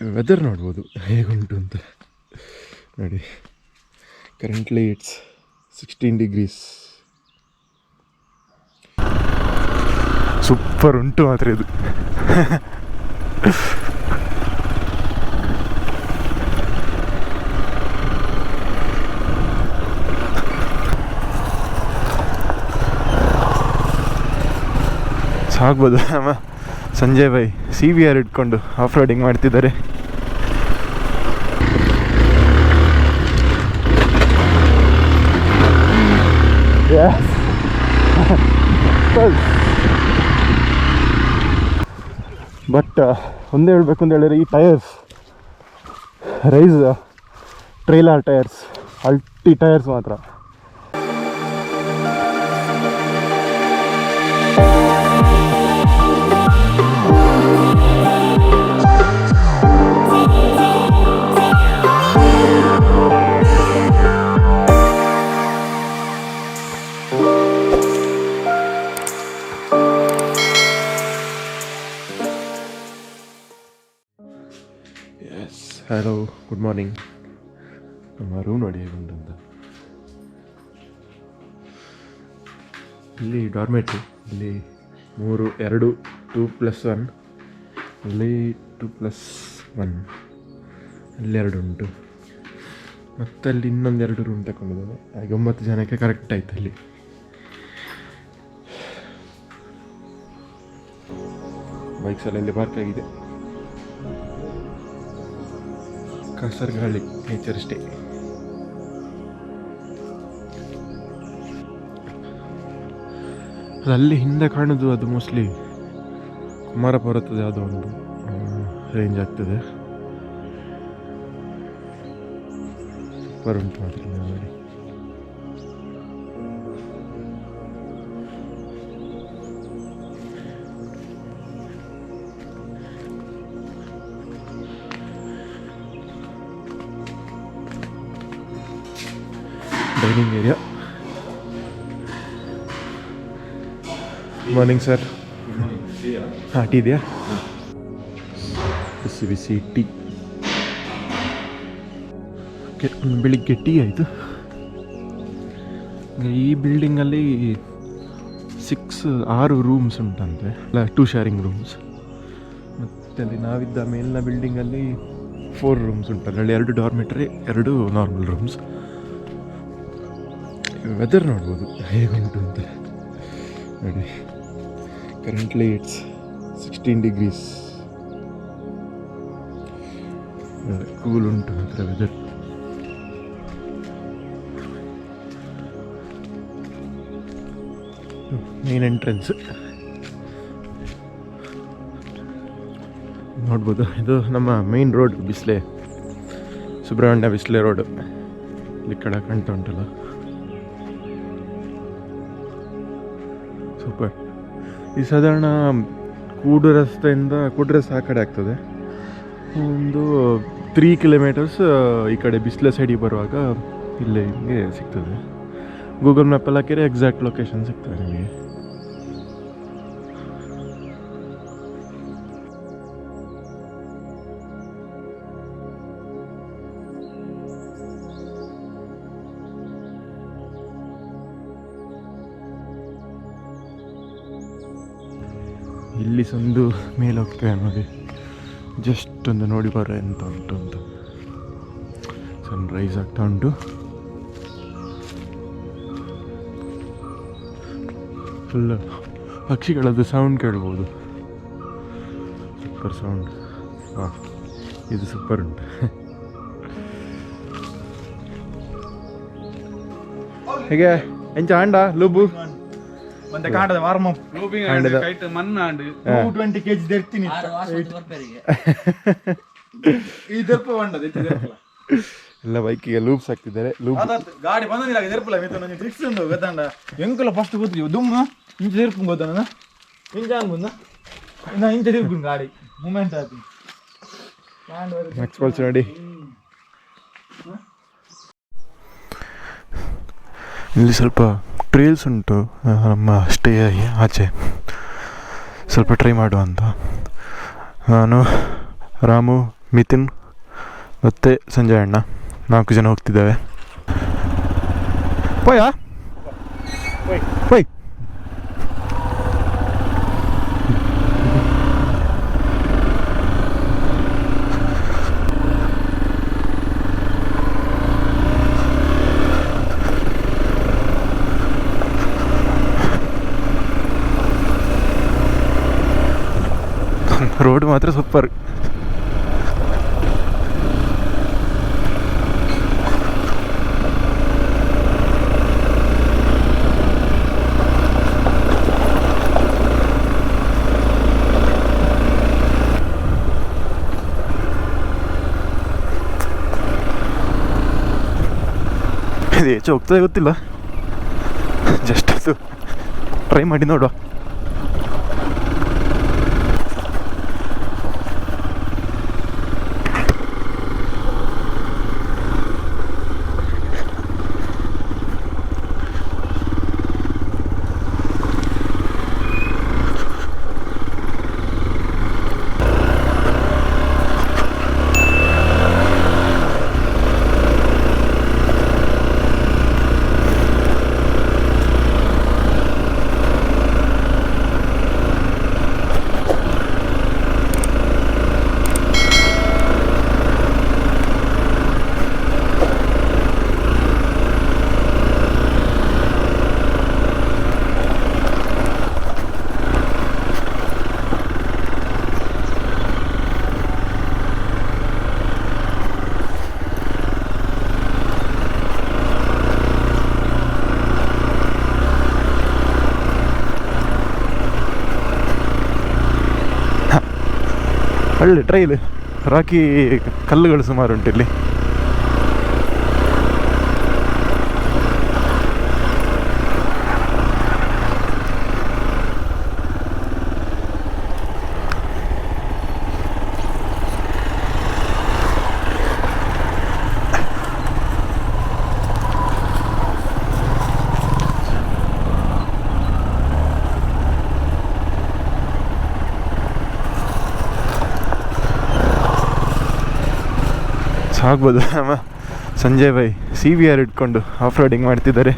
Weather ನೋಡ್ಬೋದು ಹೇಗುಂಟು ಅಂತ ನೋಡಿ. Currently it's 16 degrees. ಸೂಪರ್ ಉಂಟು ಮಾತ್ರ ಇದು. ಸಾಗ್ಬೋದು. ನಮ್ಮ ಸಂಜಯ್ ಭಾಯ್ CBR ಇಟ್ಕೊಂಡು ಆಫ್ ರೋಡಿಂಗ್ ಮಾಡ್ತಿದ್ದಾರೆ. ಬಟ್ ಒಂದೇ ಹೇಳ್ಬೇಕು ಅಂತ ಹೇಳಿದ್ರೆ ಈ ಟೈರ್ಸ್ ರೈಸ್ ಟ್ರೈಲರ್ ಟೈರ್ಸ್ ಅಲ್ಟಿ ಟೈರ್ಸ್ ಮಾತ್ರ. Hello, good morning. ನಮ್ಮ ರೂಮ್ ನೋಡಿ ಹೇಗುಂಟಂತ. ಇಲ್ಲಿ ಡಾರ್ಮೆಟ್ರಿ, ಇಲ್ಲಿ 2+1, ಇಲ್ಲಿ 2+1, ಅಲ್ಲಿ 2 ಉಂಟು. ಮತ್ತು ಅಲ್ಲಿ ಇನ್ನೊಂದು 2 ರೂಮ್ ತಗೊಂಡಿದ್ದಾವೆ. ಹಾಗೆ 9 ಜನಕ್ಕೆ ಕರೆಕ್ಟ್ ಆಯ್ತು. ಅಲ್ಲಿ ಬೈಕ್ಸ್ ಎಲ್ಲ ಇಲ್ಲಿ ಪಾರ್ಕ್ ಆಗಿದೆ. ಕಾಸರಗಾಳಿ ನೇಚರ್ ಸ್ಟೇ. ಅಲ್ಲಿ ಹಿಂದೆ ಕಾಣೋದು ಅದು ಮೋಸ್ಟ್ಲಿ ಕುಮಾರ ಪರ್ವತದ ಯಾವುದೋ ಒಂದು ರೇಂಜ್ ಆಗ್ತದೆ. ಸೂಪರ್ ಉಂಟು ಮಾತ್ರ ನೋಡಿ. Dining area. Morning sir. ಹಾಂ, ಟೀ ಇದೆಯಾ? ಬಿಸಿ ಬಿಸಿ ಟೀ. ಓಕೆ, ಬೆಳಿಗ್ಗೆ ಟೀ ಆಯಿತು. ಈ ಬಿಲ್ಡಿಂಗಲ್ಲಿ 6 ರೂಮ್ಸ್ ಉಂಟಂತೆ, ಅಲ್ಲ 2 ಶೇರಿಂಗ್ ರೂಮ್ಸ್. ಮತ್ತು ಅಲ್ಲಿ ನಾವಿದ್ದ ಮೇಲಿನ ಬಿಲ್ಡಿಂಗಲ್ಲಿ 4 ರೂಮ್ಸ್ ಉಂಟು. ಅದರಲ್ಲಿ 2 ಡಾರ್ಮೆಟ್ರಿ, 2 ನಾರ್ಮಲ್ ರೂಮ್ಸ್. ವೆದರ್ ನೋಡ್ಬೋದು ಹೇಗುಂಟು ಅಂತ ನೋಡಿ. Currently it's 16 degrees. ಕೂಲ್ ಉಂಟು ಮಾತ್ರ ವೆದರ್. ಮೇನ್ ಎಂಟ್ರೆನ್ಸ್ ನೋಡ್ಬೋದು. ಇದು ನಮ್ಮ ಮೇನ್ ರೋಡ್, ಬಿಸ್ಲೆ, ಸುಬ್ರಹ್ಮಣ್ಯ ಬಿಸ್ಲೆ ರೋಡ್. ಈ ಕಡೆ ಕಾಣ್ತಾ ಉಂಟಲ್ಲ, ಸೂಪರ್. ಈ ಸಾಧಾರಣ ಕೂಡು ರಸ್ತೆಯಿಂದ ಆ ಕಡೆ ಆಗ್ತದೆ. ಒಂದು 3 kilometers ಈ ಕಡೆ ಬಿಸ್ಲೆ ಸೈಡಿಗೆ ಬರುವಾಗ ಇಲ್ಲೇ ಹಿಂಗೆ ಸಿಗ್ತದೆ. ಗೂಗಲ್ ಮ್ಯಾಪಲ್ಲಿ ಹಾಕಿದ್ರೆ ಎಕ್ಸಾಕ್ಟ್ ಲೊಕೇಶನ್ ಸಿಗ್ತದೆ ನಿಮಗೆ. ಇಲ್ಲಿ ಸಂದು ಮೇಲೆ ಹೋಗ್ತೇವೆ ನೋಡಿ. ಜಸ್ಟ್ ಒಂದು ನೋಡಿ ಬರೋ ಎಂತ ಉಂಟು ಅಂತ. ಸನ್ರೈಸ್ ಆಗ್ತಾ ಉಂಟು. ಫುಲ್ ಪಕ್ಷಿಗಳದ್ದು ಸೌಂಡ್ ಕೇಳ್ಬೋದು. Super sound. ಹಾಂ, ಇದು ಸೂಪರ್ ಉಂಟು. ಹೇಗೆ ಎಂಚ ಆಂಡ ಲೂಬು ಮತ್ತೆ ಕಾಂಡದ ವಾರ್ಮ್ ಅಪ್ ಲೂಬಿಂಗ್ ಆಂಡ್ ಕೈಟ್ ಮನ್ನಾಂಡ್ 220 kg ದೆರ್ತಿನಿ ಈ ದೆರ್ಪ ಬಂಡದ ಇತ್ತಿದೆರ್ಪಲ ಎಲ್ಲ ಬೈಕಿಗೆ ಲೂಪ್ಸ್ ಹಾಕ್ತಿದ್ದಾರೆ. ಲೂಪ್ ಅದ ಗಾಡಿ ಬಂದಿಲ್ಲ ದೆರ್ಪಲ ಮಿಥುನ್ ನನಗೆ ಟ್ರಿಕ್ಸ್ ಉಂಟು ಗೊತ್ತಂಡ ಎಂಕಲ ಫಸ್ಟ್ ಗೊತ್ತಿ ದುಮ್ಮ ಇಂಚ ದೆರ್ಪು ಗೊತ್ತನ ಇಂಚ ಅಂಗುಂದ ಇನ್ನ ಇಂಚ ದೆರ್ಪು ಗಾಡಿ ಮೂಮೆಂಟ್ ಆತಿ ಎಕ್ಸ್ಪಲ್ಸ್ ನೋಡಿ. ಇಲ್ಲಿ ಸ್ವಲ್ಪ ಟ್ರೇಲ್ಸ್ ಉಂಟು ನಮ್ಮ ಸ್ಟೇ ಆಚೆ, ಸ್ವಲ್ಪ ಟ್ರೈ ಮಾಡುವ ಅಂತ. ನಾನು, ರಾಮು, ಮಿಥುನ್ ಮತ್ತು ಸಂಜಯ್ ಅಣ್ಣ 4 ಜನ ಹೋಗ್ತಿದ್ದೇವೆ. ಪೋಯಾ ಪೋಯ್ ರೋಡ್ ಮಾತ್ರ ಸೂಪರ್. ಇದು ಹೆಚ್ಚು ಹೋಗ್ತದೆ ಗೊತ್ತಿಲ್ಲ, ಜಸ್ಟ್ ಅದು ಟ್ರೈ ಮಾಡಿ ನೋಡುವ. ಒಳ್ಳೆ ಟ್ರೈಲ್, ರಾಕಿ ಕಲ್ಲುಗಳು ಸುಮಾರು ಉಂಟು ಇಲ್ಲಿ. ಆಗ್ಬೋದು. ಸಂಜಯ್ ಭಾಯ್ CBR ಇಟ್ಕೊಂಡು ಆಫ್ ರೋಡಿಂಗ್ ಮಾಡ್ತಿದ್ದಾರೆ.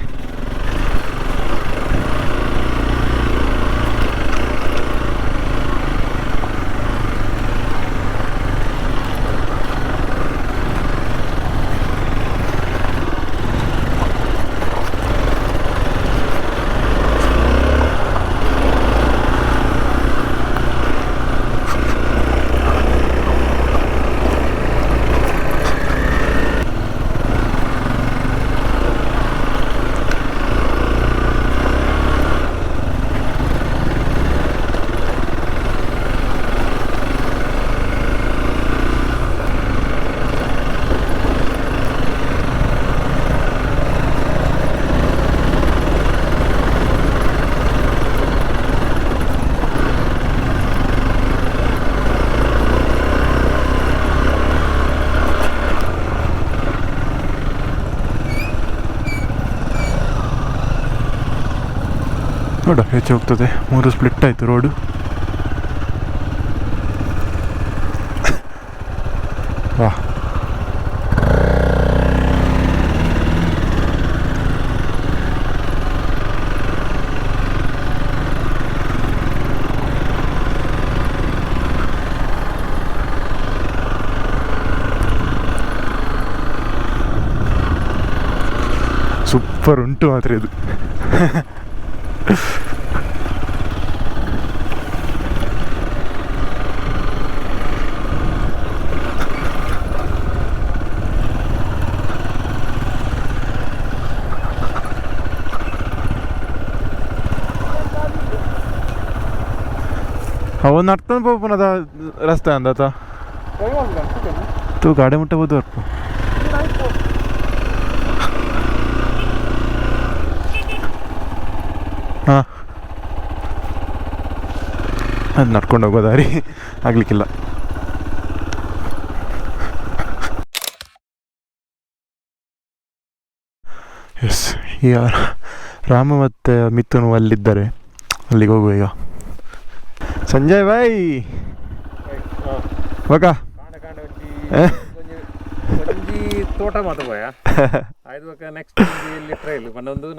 ನೋಡ ಹೆಚ್ಚು ಹೋಗ್ತದೆ. 3 ಸ್ಪ್ಲಿಟ್ ಆಯಿತು ರೋಡು. ವಾ, ಸೂಪರ್ ಉಂಟು ಮಾತ್ರ ಇದು. अहो नडताना पाहू पण आता रस्ता आहे आता तू गाड्या मोठ्या बघतो वाटतो. ಹಾಂ, ಅದು ನಡ್ಕೊಂಡು ಹೋಗೋ ದಾರಿ ಆಗಲಿಕ್ಕಿಲ್ಲ. ಎಸ್, ಈಗ ರಾಮ ಮತ್ತು ಮಿಥುನ್ ಅಲ್ಲಿದ್ದಾರೆ, ಅಲ್ಲಿಗೆ ಹೋಗುವ ಈಗ. ಸಂಜಯ್ ಬಾಯ್ ಬಕ ಒಂಜಿ ತೋಟ ಮಾತು ಪೋಯ ಆಯ್ತು ನೆಕ್ಸ್ಟ್ ಇಲ್ಲಿ ಟ್ರೈಲ್ ಪಂಡೊಂದು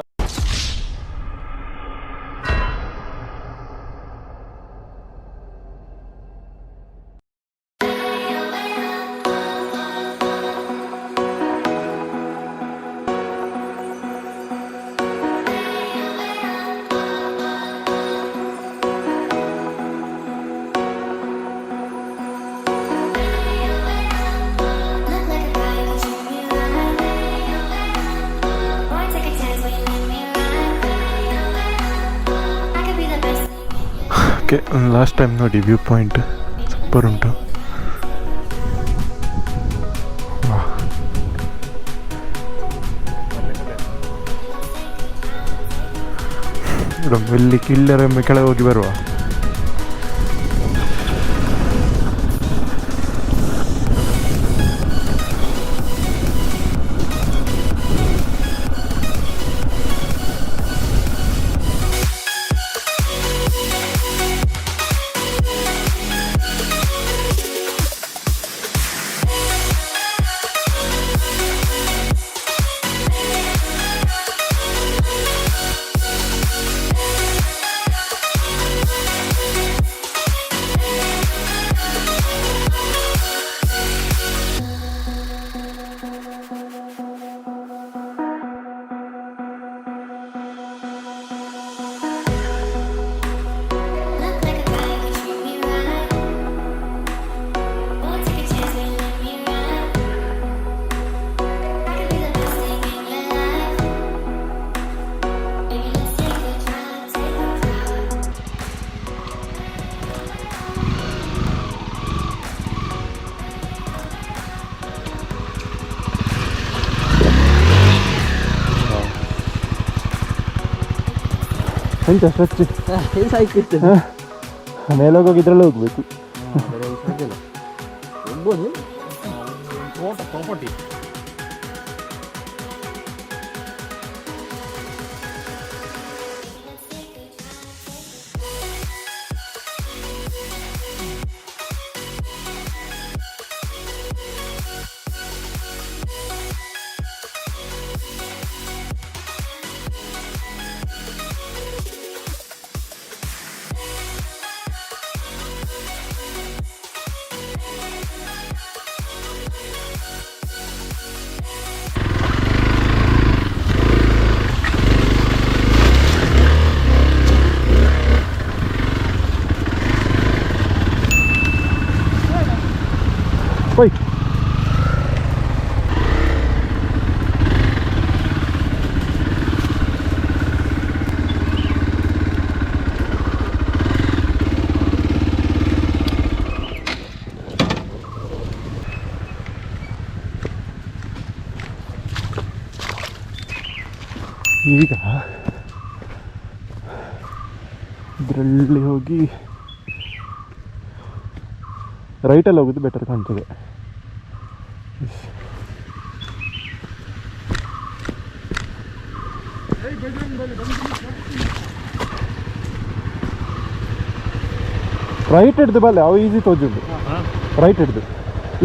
ಲಾಸ್ಟ್ ಟೈಮ್ ನೋಡಿ ವ್ಯೂ ಪಾಯಿಂಟ್ ಸೂಪರ್ ಉಂಟು. ಇಲ್ಲಿ ಕಿಲ್ಲರೊಮ್ಮೆ ಕೆಳಗೆ ಹೋಗಿ ಬರುವ. ಎಂತ ಸ್ಟ್ರೆಚ್ ಮೇಲೆ ಹೋಗಿದ್ರಲ್ಲ ಹೋಗ್ಬೇಕು. ಪ್ರಾಪರ್ಟಿ ಹೋಯ್ ಈಗ ಇದರಲ್ಲಿ ಹೋಗಿ ರೈಟಲ್ಲಿ ಹೋಗೋದು ಬೆಟರ್ ಕಾಣ್ತದೆ. ರೈಟ್ ಹಿಡ್ದು ಬಲ್ಲ ಅವು ಈಸಿ ತೋಜುಂಡು. ರೈಟ್ ಹಿಡ್ದು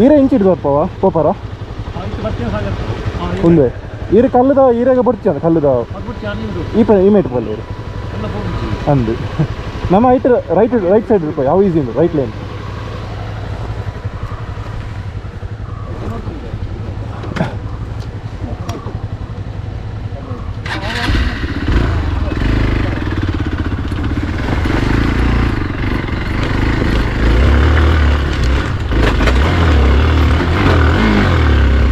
ಈರ ಇಂಚ್ ಹಿಡ್ದು ಅಪ್ಪವ ಪೋಪರ ಒಂದೇ ಈರ ಕಲ್ಲದ ಈರಾಗ ಬರ್ಚಾನ ಕಲ್ಲದ ಈ ಮೇಟ್ ಬಲ್ಲ ಇರು ಅಂದು ನಮ್ಮ ರೈಟ್ ಸೈಡ್ ಇರ್ಪ ಯಾವ ಈಸಿ ಉಂಟು right line.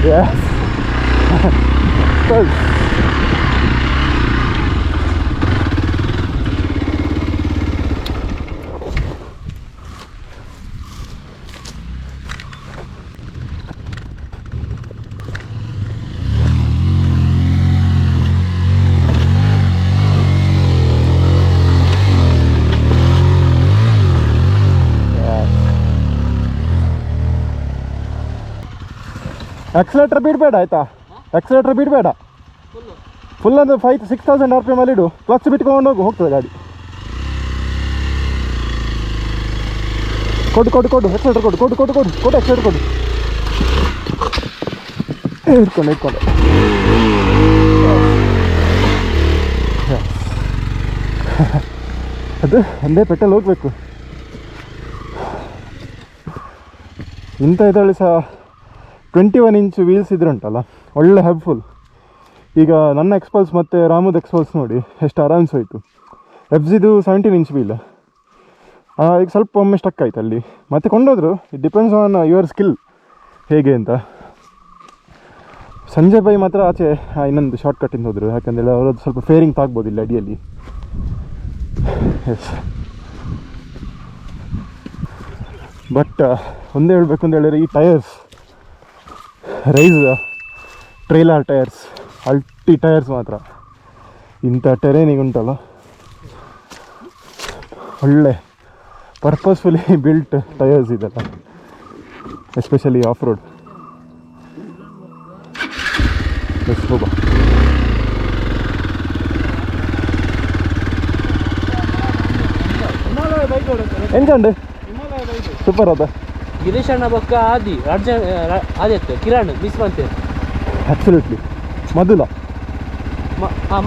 Yes. Good. Accelerator ಬಿಡಬೇಡ ಆಯ್ತಾ, ಎಕ್ಸಲೇಟರ್ ಬಿಡಬೇಡ, ಫುಲ್ ಒಂದು 5,000-6,000 RPM ಅಲ್ಲಿ ಇಡು, ಕ್ಲಚ್ ಬಿಟ್ಕೊಂಡು ಹೋಗು, ಹೋಗ್ತದೆ ಗಾಡಿ. ಕೊಡು ಎಕ್ಸಲೇಟರ್ ಕೊಡು ಎಕ್ಸಲೇಟರ್ ಕೊಡು. ಇಟ್ಕೊಂಡು ಅದು ಒಂದೇ ಪೆಟ್ರೋಲ್ ಹೋಗಬೇಕು. ಇಂಥ ಇದರಲ್ಲಿ ಸಹ 21 ಇಂಚ್ ವೀಲ್ಸ್ ಇದ್ರೆ ಉಂಟಲ್ಲ ಒಳ್ಳೆ ಹೆಲ್ಪ್ಫುಲ್. ಈಗ ನನ್ನ ಎಕ್ಸ್ಪಲ್ಸ್ ಮತ್ತು ರಾಮುದ್ ಎಕ್ಸ್ಪಲ್ಸ್ ನೋಡಿ ಎಷ್ಟು ಆರಾಮ್ಸ್ ಹೋಯಿತು. ಎಫ್ಜಿದು 17 ಇಂಚ್ ವೀಲ್, ಈಗ ಸ್ವಲ್ಪ ಒಮ್ಮೆ ಸ್ಟಕ್ ಆಯ್ತು ಅಲ್ಲಿ, ಮತ್ತೆ ಕೊಂಡೋದ್ರು. It depends on your skill ಹೇಗೆ ಅಂತ. ಸಂಜಯ್ ಬೈ ಮಾತ್ರ ಆಚೆ ಇನ್ನೊಂದು ಶಾರ್ಟ್ ಕಟ್ಟಿಂದ ಹೋದರು, ಯಾಕಂದರೆ ಅವರದ್ದು ಸ್ವಲ್ಪ ಫೇರಿಂಗ್ ತಾಗ್ಬೋದು ಇಲ್ಲಿ ಅಡಿಯಲ್ಲಿ. ಎಸ್, ಬಟ್ ಒಂದೇ ಹೇಳಬೇಕು ಅಂತ ಹೇಳಿದ್ರೆ ಈ ಟಯರ್ಸ್ ರೈಸ್ ಟ್ರೈಲರ್ ಟಯರ್ಸ್ ಅಲ್ಟಿ ಟಯರ್ಸ್ ಮಾತ್ರ. ಇಂಥ ಟೆರೇನಿಗೆ ಉಂಟಲ್ಲ ಒಳ್ಳೆ ಪರ್ಪಸ್ಫುಲಿ ಬಿಲ್ಟ್ ಟಯರ್ಸ್ ಇದೆಲ್ಲ, ಎಸ್ಪೆಷಲಿ ಆಫ್ ರೋಡ್. ಎಸ್ ಹೋಗ ಎಂಚಂಡು ಸೂಪರ್ ಅದ. ಗಿರೀಶ್ ಅಣ್ಣ ಬೊಕ್ಕ ಆದಿತ್ತು ಕಿರಣ್ ಮಿಸ್ ಮಾಡ್ತೇವೆ. ಅಬ್ಸಲ್ಯೂಟ್ಲಿ ಮಧುಲ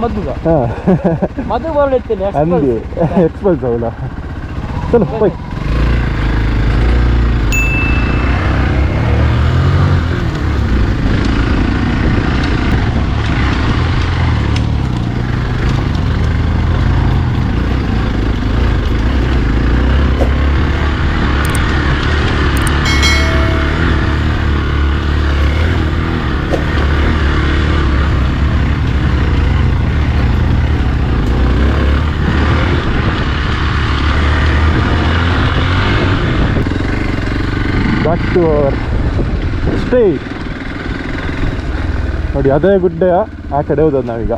ಮಧುಗ ಹಾಂ ಮಧು ಬರ್ಲಿರ್ತೇನೆ ಅಂದಿ ಎಕ್ಸ್ಪಲ್ಸ್ ಅವಲ್ಲ. ಚಲೋ bye. Back to our stay. ನೋಡಿ ಅದೇ ಗುಡ್ಡೆ ಆ ಕಡೆ ಹೋದದ್ದು ನಾವೀಗ.